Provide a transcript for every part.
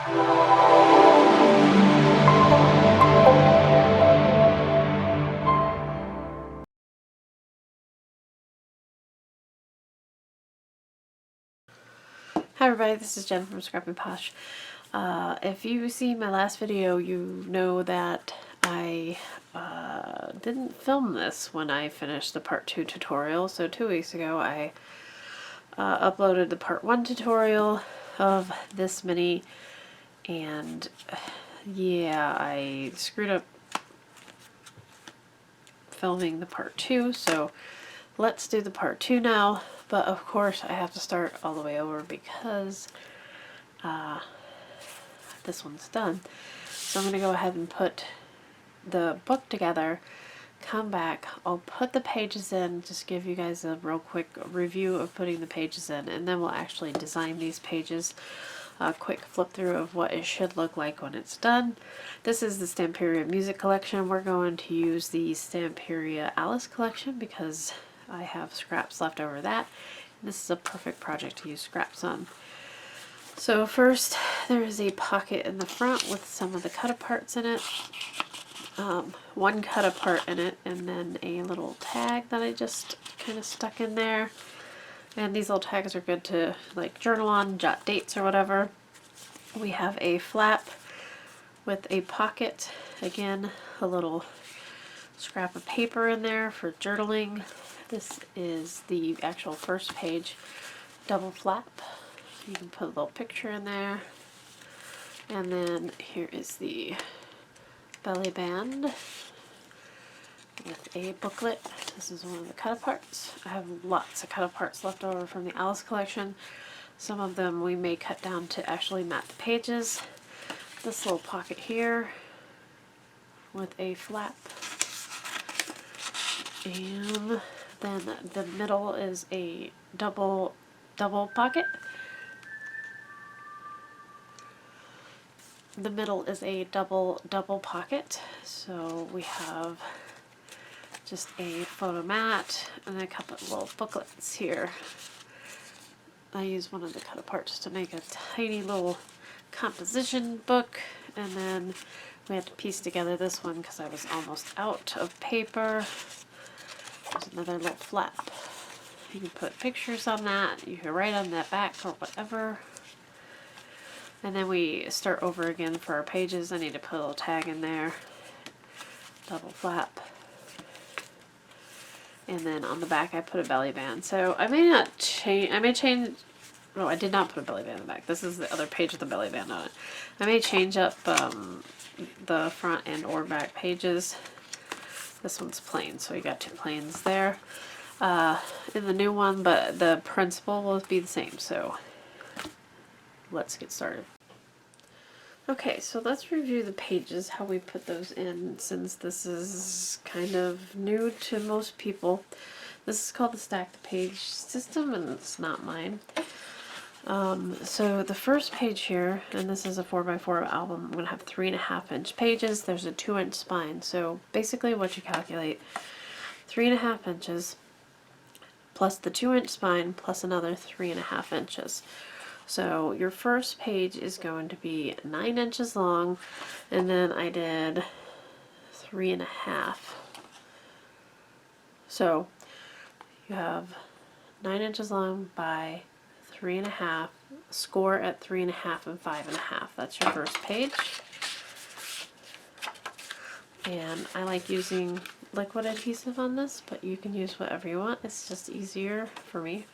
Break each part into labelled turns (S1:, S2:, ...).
S1: Hi everybody, this is Jen from Scrap and Posh. If you see my last video, you know that I didn't film this when I finished the part 2 tutorial. So 2 weeks ago I uploaded the part 1 tutorial of this mini, and yeah, I screwed up filming the part 2, so let's do the part 2 now. But of course I have to start all the way over because this one's done. So I'm going to go ahead and put the book together, come back, I'll put the pages in, just give you guys a real quick review of putting the pages in, and then we'll actually design these pages. A quick flip through of what it should look like when it's done. This is the Stamperia Music Collection. We're going to use the Stamperia Alice Collection because I have scraps left over that. This is a perfect project to use scraps on. So first, there is a pocket in the front with some of the cut-aparts in it. One cut-apart in it, and then a little tag that I just kind of stuck in there. And these little tags are good to like journal on, jot dates or whatever. We have a flap with a pocket. Again, a little scrap of paper in there for journaling. This is the actual first page double flap. You can put a little picture in there. And then here is the belly band with a booklet. This is one of the cut-aparts. I have lots of cut-aparts left over from the Alice collection. Some of them we may cut down to actually mat the pages. This little pocket here with a flap. And then the middle is a double pocket. The middle is a double pocket. So we have just a photo mat and a couple of little booklets here. I use one of the cut-aparts to make a tiny little composition book, and then we had to piece together this one because I was almost out of paper. There's another little flap. You can put pictures on that, you can write on that back or whatever. And then we start over again for our pages. I need to put a little tag in there. Double flap. And then on the back I put a belly band. So I may not change, no, I did not put a belly band in the back. This is the other page with the belly band on it. I may change up the front and or back pages. This one's plain, so you got two plains there in the new one, but the principle will be the same. So let's get started. Okay, so let's review the pages, how we put those in, since this is kind of new to most people. This is called the stack the page system, and it's not mine. So the first page here, and this is a 4x4 album, I'm going to have 3.5 inch pages. There's a 2 inch spine. So basically what you calculate, 3.5 inches plus the 2 inch spine plus another 3.5 inches. So your first page is going to be 9 inches long, and then I did 3.5. So you have 9 inches long by 3.5, score at 3.5 and 5.5. That's your first page. And I like using liquid adhesive on this, but you can use whatever you want. It's just easier for me.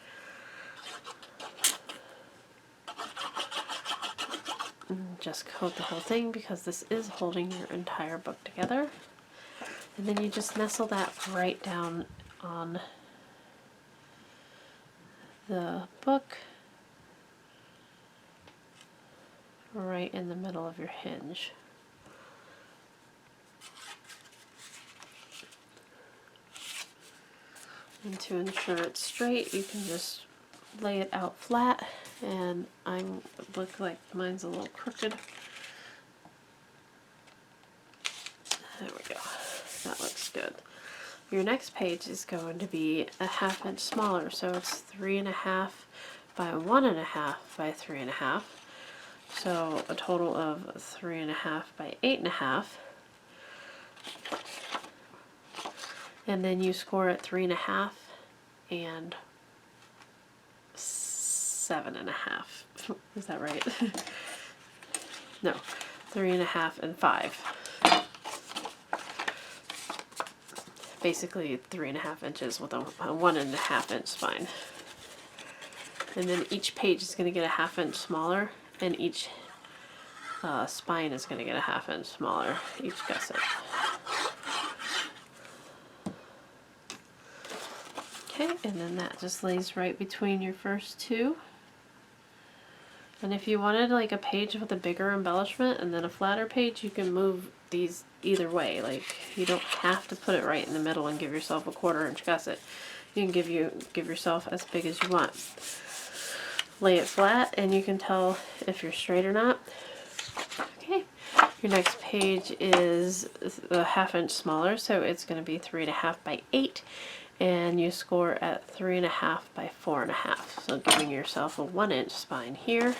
S1: And just coat the whole thing because this is holding your entire book together. And then you just nestle that right down on the book, right in the middle of your hinge. And to ensure it's straight, you can just lay it out flat, and I look like mine's a little crooked. There we go. That looks good. Your next page is going to be a 1/2 inch smaller, so it's 3.5 by 1.5 by 3.5. So a total of 3.5 by 8.5. And then you score at 3.5 and 7.5. Is that right? No, 3.5 and 5. Basically 3.5 inches with a 1.5 inch spine. And then each page is going to get a 1/2 inch smaller, and each spine is going to get a 1/2 inch smaller, each gusset. Okay, and then that just lays right between your first two. And if you wanted like a page with a bigger embellishment and then a flatter page, you can move these either way. Like, you don't have to put it right in the middle and give yourself a 1/4 inch gusset. You can give yourself as big as you want. Lay it flat and you can tell if you're straight or not. Okay, your next page is a 1/2 inch smaller, so it's going to be 3.5 by 8. And you score at 3.5 by 4.5. So giving yourself a 1 inch spine here.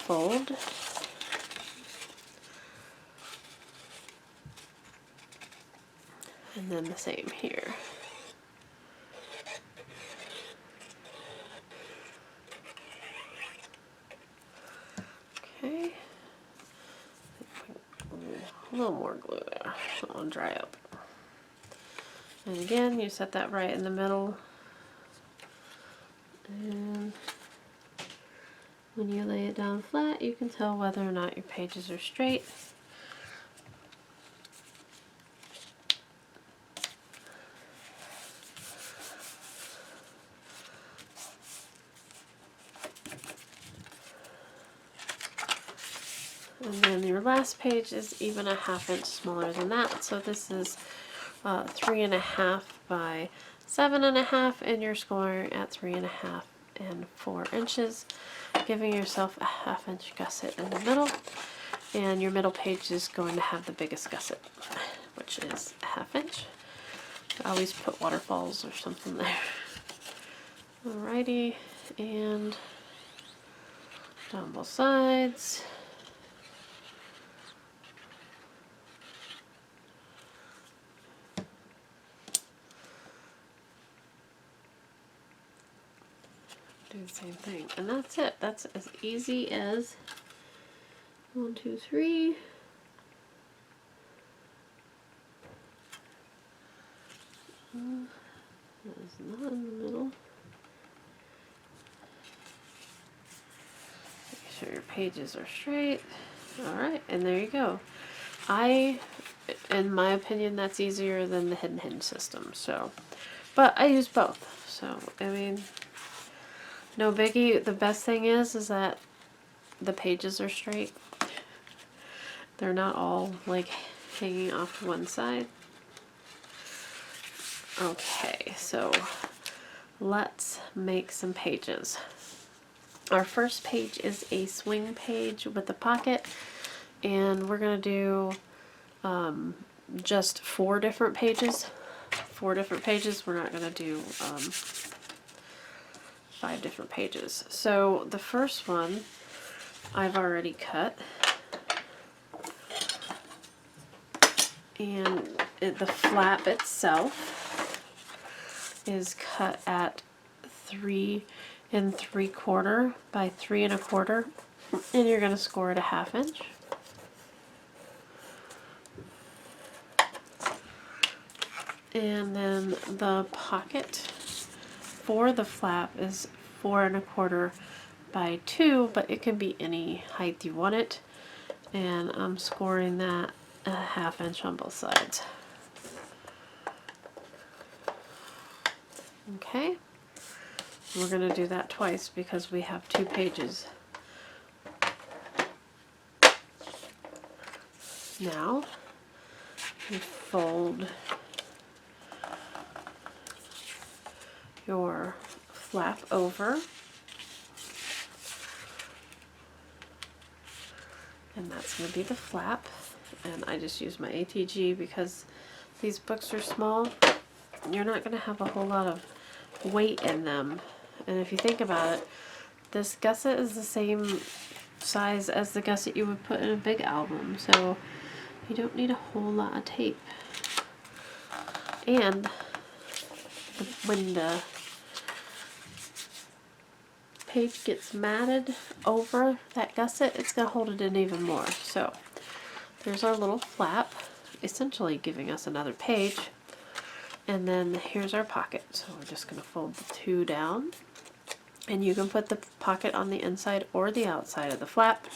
S1: Fold. And then the same here. Okay. A little more glue there. It'll dry up. And again, you set that right in the middle. And when you lay it down flat, you can tell whether or not your pages are straight. And then your last page is even a 1/2 inch smaller than that. So this is 3.5 by 7.5, and you're scoring at 3.5 and 4 inches, giving yourself a 1/2 inch gusset in the middle. And your middle page is going to have the biggest gusset, which is a 1/2 inch. I always put waterfalls or something there. Alrighty, and down both sides. Do the same thing, and that's it. That's as easy as 1, 2, 3. That is not in the middle. Make sure your pages are straight. Alright, and there you go. In my opinion, that's easier than the hidden hinge system. So, but I use both. So, I mean, no biggie. The best thing is that the pages are straight. They're not all like hanging off to one side. Okay, so let's make some pages. Our first page is a swing page with a pocket, and we're going to do just 4 different pages. 4 different pages. We're not going to do 5 different pages. So the first one I've already cut, and the flap itself is cut at 3 3/4 by 3 1/4, and you're going to score at a 1/2 inch. And then the pocket for the flap is 4 1/4 by 2, but it can be any height you want it. And I'm scoring that a 1/2 inch on both sides. Okay, we're going to do that twice because we have 2 pages. Now you fold your flap over, and that's going to be the flap. And I just use my ATG because these books are small. You're not going to have a whole lot of weight in them. And if you think about it, this gusset is the same size as the gusset you would put in a big album, so you don't need a whole lot of tape. And when the page gets matted over that gusset, it's going to hold it in even more. So there's our little flap, essentially giving us another page. And then here's our pocket. So we're just going to fold the two down. And you can put the pocket on the inside or the outside of the flap.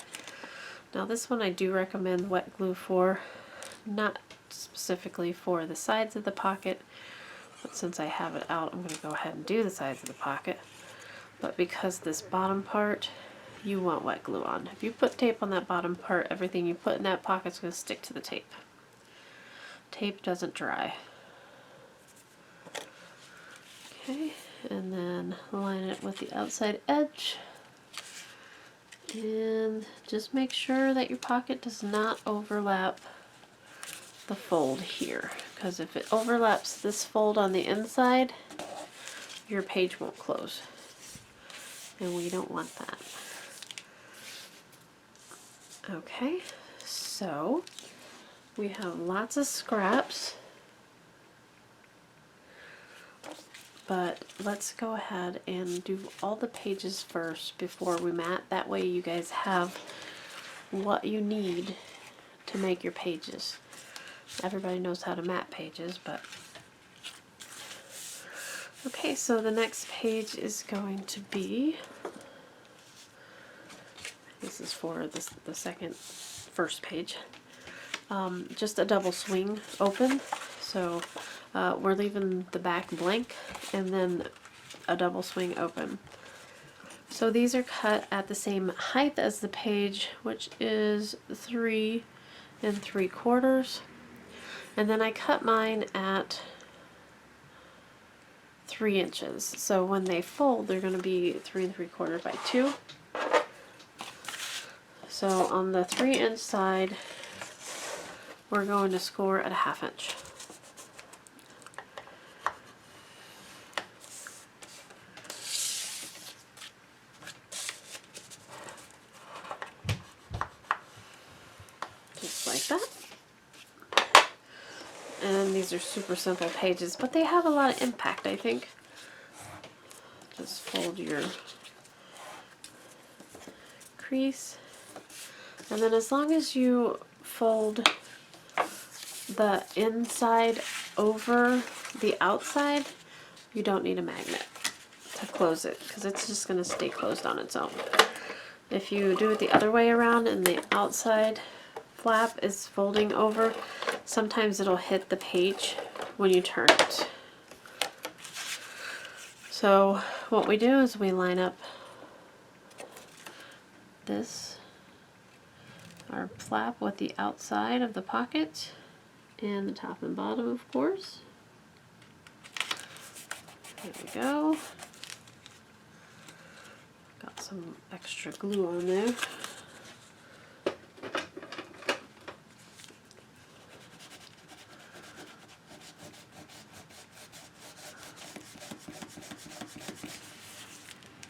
S1: Now this one I do recommend wet glue for, not specifically for the sides of the pocket, but since I have it out, I'm going to go ahead and do the sides of the pocket. But because this bottom part, you want wet glue on. If you put tape on that bottom part, everything you put in that pocket's going to stick to the tape. Tape doesn't dry. Okay, and then line it with the outside edge. And just make sure that your pocket does not overlap the fold here, because if it overlaps this fold on the inside, your page won't close. And we don't want that. Okay, so we have lots of scraps, but let's go ahead and do all the pages first before we mat. That way you guys have what you need to make your pages. Everybody knows how to mat pages, but okay, so the next page is going to be, this is for the first page, just a double swing open. So we're leaving the back blank and then a double swing open. So these are cut at the same height as the page, which is 3 3/4. And then I cut mine at 3 inches. So when they fold, they're going to be 3 3/4 by 2. So on the 3-inch side, we're going to score at a 1/2 inch. Just like that. And these are super simple pages, but they have a lot of impact, I think. Just fold your crease. And then as long as you fold the inside over the outside, you don't need a magnet to close it, because it's just going to stay closed on its own. If you do it the other way around and the outside flap is folding over, sometimes it'll hit the page when you turn it. So what we do is we line up this, our flap, with the outside of the pocket and the top and bottom, of course. There we go. Got some extra glue on there.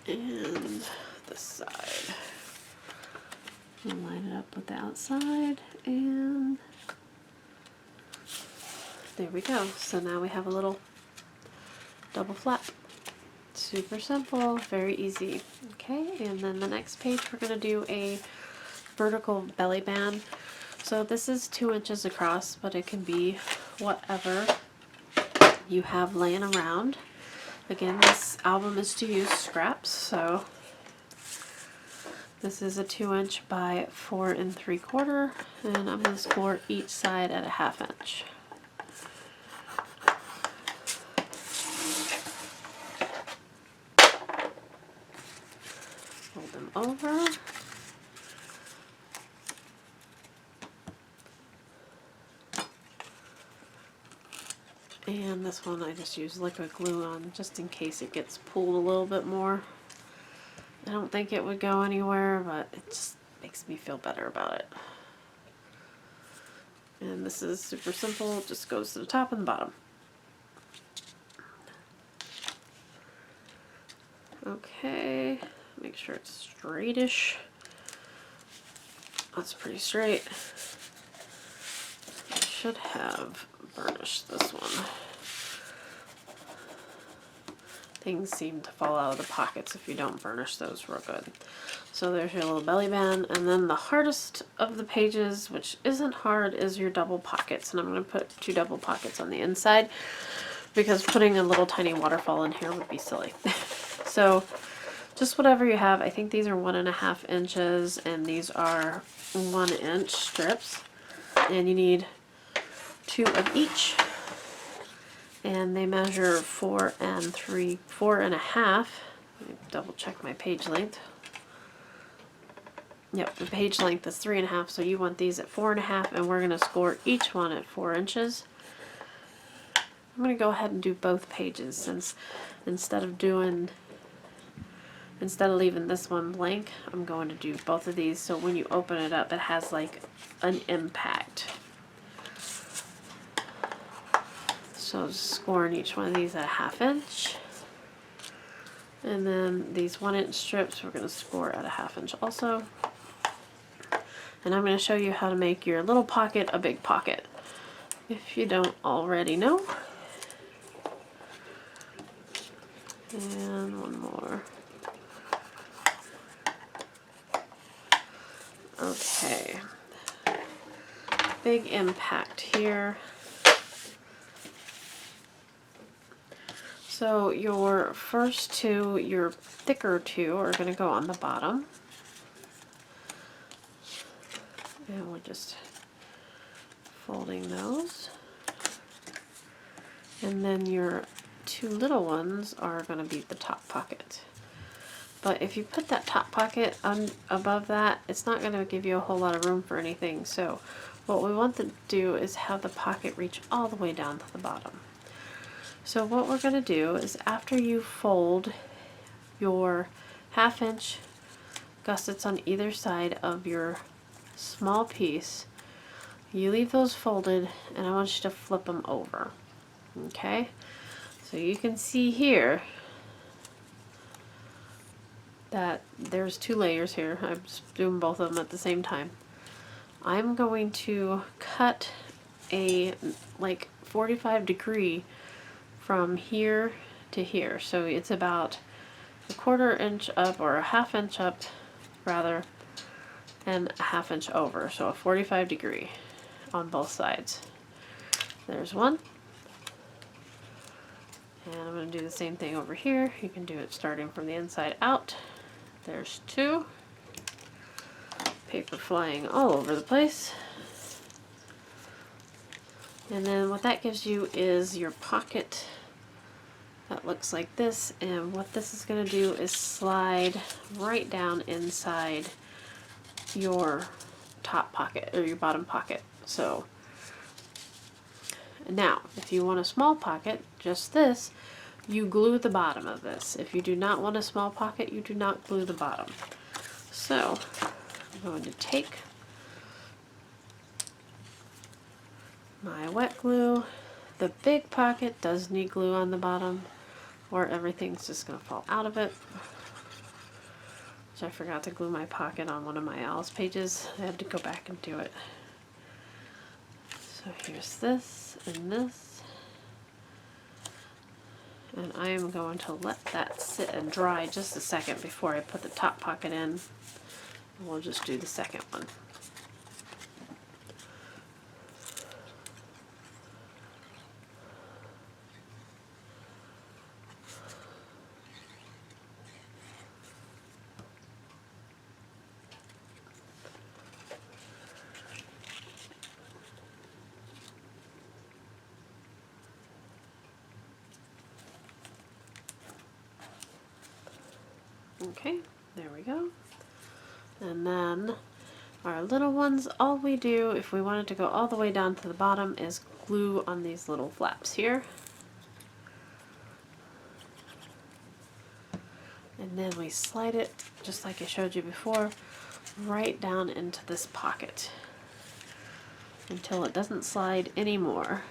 S1: And this side. We'll line it up with the outside, and there we go. So now we have a little double flap. Super simple, very easy. Okay, and then the next page we're going to do a vertical belly band. So this is 2 inches across, but it can be whatever you have laying around. Again, this album is to use scraps, so this is a 2-inch by 4 3/4, and I'm going to score each side at a 1/2 inch. Fold them over. And this one I just use liquid glue on just in case it gets pulled a little bit more. I don't think it would go anywhere, but it just makes me feel better about it. And this is super simple, it just goes to the top and the bottom. Okay, make sure it's straightish. That's pretty straight. I should have burnished this one. Things seem to fall out of the pockets if you don't burnish those real good. So there's your little belly band, and then the hardest of the pages, which isn't hard, is your double pockets. And I'm going to put 2 double pockets on the inside because putting a little tiny waterfall in here would be silly. So just whatever you have. I think these are 1.5 inches, and these are 1 inch strips, and you need 2 of each, and they measure 4 and 4.5. Let me double check my page length. Yep, the page length is 3.5, so you want these at 4.5, and we're going to score each one at 4 inches. I'm going to go ahead and do both pages, since instead of leaving this one blank, I'm going to do both of these, so when you open it up, it has like an impact. So scoring each one of these at 1/2 inch. And then these 1 inch strips, we're going to score at 1/2 inch also. And I'm going to show you how to make your little pocket a big pocket, if you don't already know. And one more. Okay. Big impact here. So your first 2, your thicker 2, are going to go on the bottom. And we're just folding those. And then your 2 little ones are going to be the top pocket. But if you put that top pocket above that, it's not going to give you a whole lot of room for anything. So what we want to do is have the pocket reach all the way down to the bottom. So what we're going to do is, after you fold your 1/2 inch gussets on either side of your small piece, you leave those folded, and I want you to flip them over. Okay? So you can see here that there's 2 layers here. I'm just doing both of them at the same time. I'm going to cut a like 45-degree from here to here. So it's about 1/4 inch up, or 1/2 inch up rather, and 1/2 inch over. So a 45-degree on both sides. There's one. And I'm going to do the same thing over here. You can do it starting from the inside out. There's 2. Paper flying all over the place. And then what that gives you is your pocket that looks like this. And what this is going to do is slide right down inside your top pocket, or your bottom pocket. So now, if you want a small pocket, just this, you glue the bottom of this. If you do not want a small pocket, you do not glue the bottom. So I'm going to take my wet glue. The big pocket does need glue on the bottom, or everything's just going to fall out of it. Which I forgot to glue my pocket on one of my Alice pages. I had to go back and do it. So here's this and this. And I am going to let that sit and dry just a second before I put the top pocket in. And we'll just do the second one. Okay, there we go. And then our little ones, all we do, if we want it to go all the way down to the bottom, is glue on these little flaps here. And then we slide it, just like I showed you before, right down into this pocket until it doesn't slide anymore.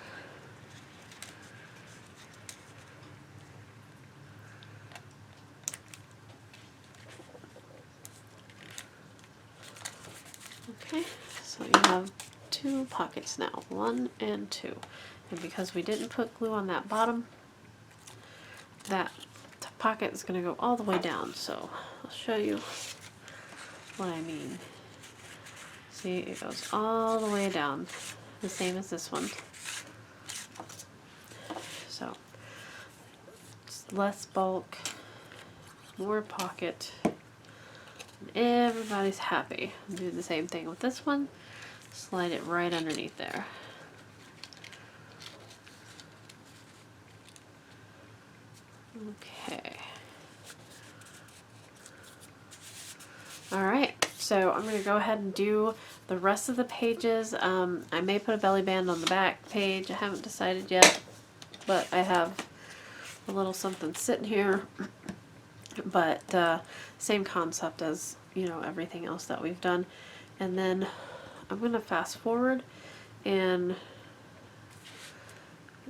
S1: Okay, so you have 2 pockets now, 1 and 2. And because we didn't put glue on that bottom, that pocket is going to go all the way down. So I'll show you what I mean. See, it goes all the way down, the same as this one. So it's less bulk, more pocket, and everybody's happy. Do the same thing with this one. Slide it right underneath there. Okay. Alright, so I'm going to go ahead and do the rest of the pages. I may put a belly band on the back page. I haven't decided yet, but I have a little something sitting here. But same concept as, you know, everything else that we've done. And then I'm going to fast forward and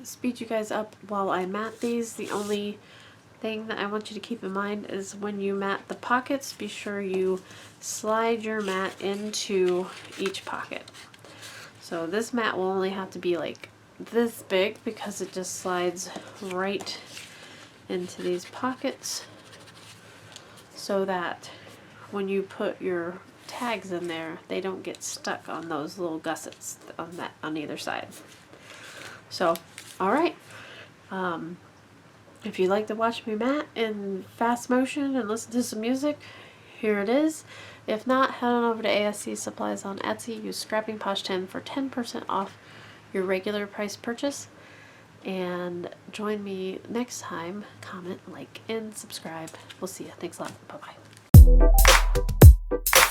S1: speed you guys up while I mat these. The only thing that I want you to keep in mind is when you mat the pockets, be sure you slide your mat into each pocket. So this mat will only have to be like this big because it just slides right into these pockets, so that when you put your tags in there, they don't get stuck on those little gussets on either side. So, all right. If you'd like to watch me mat in fast motion and listen to some music, here it is. If not, head on over to ASC Supplies on Etsy. Use Scrapping Posh 10 for 10% off your regular price purchase. And join me next time. Comment, like, and subscribe. We'll see you. Thanks a lot. Bye-bye.